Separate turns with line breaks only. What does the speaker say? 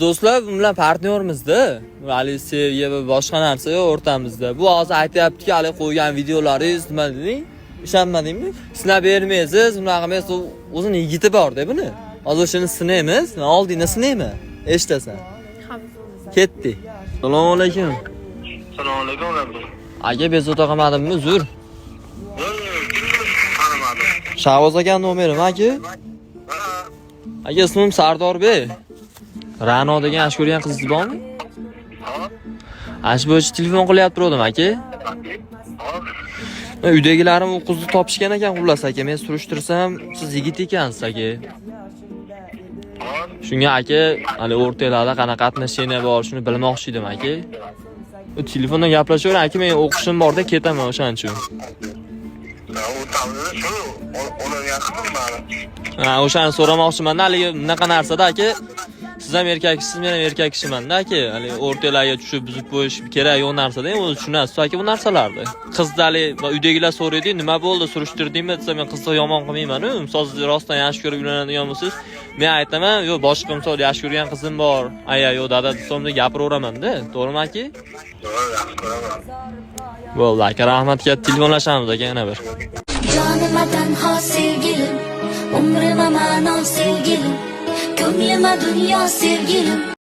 Do'stlar, bu bilan partnyorimizda. Hali sevgi va boshqa narsa yo'q o'rtamizda. Bu hozir aytayaptiki, hali qo'ygan videolaringiz nima deding? Ishonmadingmi? Sinab bermaysiz, bunaqa emas, o'zini yigiti bor-da buni. Hozir shuni sinaymiz, oldingda sinaymi? Eshitasan. Ketdi. Assalomu alaykum.
Assalomu alaykum abi.
Aka bezovta qilmadimmi? Uzr.
Tanımadım.
Shahvoz aka nomerim aka. Aka ismim Sardorbek. Ra'no degan ash ko'rgan qizingiz bormi? Ash bo'yicha telefon qilyapti ro'dim aka. Uydagilarim u qizni topishgan ekan xullas aka. Men surishtirsam, siz yigit ekansiz aka. Shunga aka, hali o'rtalarda qanaqa qatnashinglar bor, shuni bilmoqchi edim aka. U telefondan gaplashaver aka, men o'qishim borda ketaman o'shaning uchun.
O tanıdı şu. Ona yakınım bana.
Ha, o'shani so'ramoqchiman. Haligi bunaqa narsada aka, siz ham erkaksiz, men ham erkak kishiman-da aka. Hali o'rtalarga tushib buzib qo'yish kerak yo'q narsada, o'zi tushunasiz aka bu narsalarni. Qizdali va uydagilar so'raydi, nima bo'ldi, surishtirdingmi desa, men qizni yomon qilmayman-ku. Misol siz rostdan yaxshi ko'rib uylanadigan bo'lsangiz, men aytaman, yo'q boshqa misol yaxshi ko'rgan qizim bor. Aya, yo'q dada desam-da gapiraveraman-da. To'g'rimi aka?
Doğru yakın koyamam.
Bo'ldi aka, rahmat katta, telefonlashamiz aka yana bir.
Canıma tenha sevgilim, umrıma mana sevgilim, gönlüme dünya sevgilim.